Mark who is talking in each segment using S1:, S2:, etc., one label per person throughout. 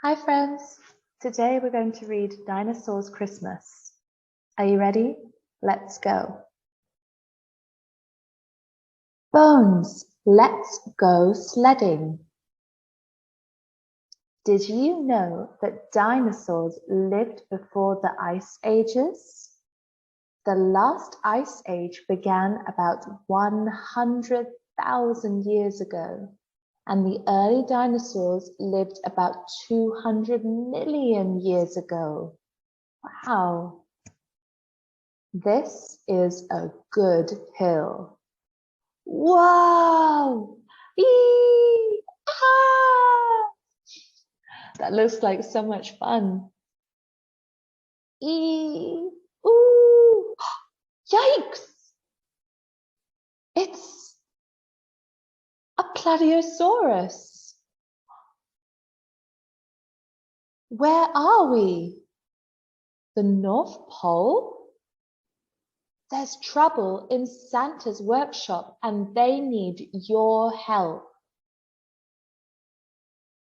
S1: Hi friends, today we're going to read Dinosaurs Christmas. Are you ready? Let's go. Bones, let's go sledding. Did you know that dinosaurs lived before the ice ages? The last ice age began about 100,000 years ago. And the early dinosaurs lived about 200 million years ago. Wow. This is a good hill. Whoa! Eee! Ah! That looks like so much fun. Eee! Ooh! Yikes! It's a Plateosaurus. Where are we? The North Pole? There's trouble in Santa's workshop and they need your help.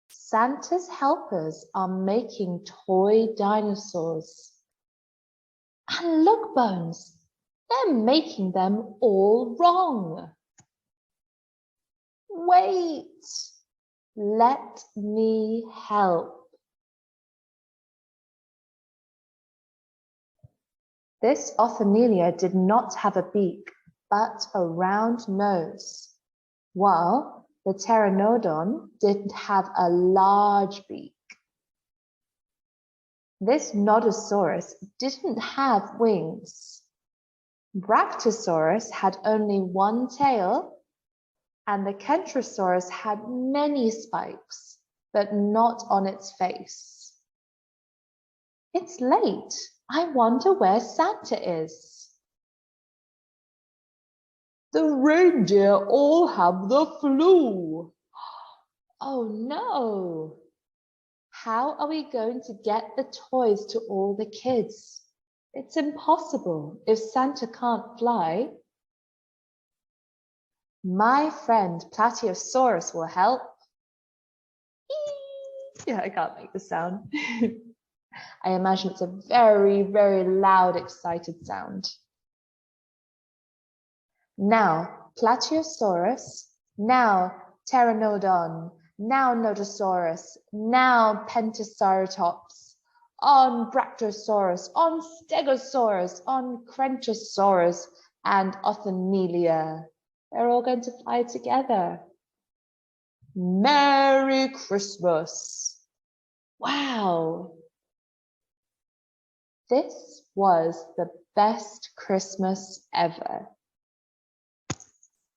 S1: Santa's helpers are making toy dinosaurs. And look, Bones, they're making them all wrong. Wait, let me help. This Ophelia did not have a beak, but a round nose, while the Pteranodon did have a large beak. This Nodosaurus didn't have wings. Brachiosaurus had only one tail, and the Kentrosaurus had many spikes, but not on its face. It's late. I wonder where Santa is. The reindeer all have the flu. Oh no. How are we going to get the toys to all the kids? It's impossible if Santa can't fly. My friend Plateosaurus will help. Yeah, I can't make the sound. I imagine it's a very, very loud, excited sound. Now, Plateosaurus, now Pteranodon, now Nodosaurus, now Pentaceratops, on Brachiosaurus, on Stegosaurus, on Kentrosaurus, and Ophelia. They're all going to fly together. Merry Christmas! Wow! This was the best Christmas ever.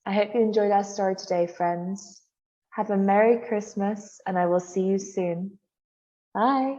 S1: I hope you enjoyed our story today, friends. Have a Merry Christmas, and I will see you soon. Bye.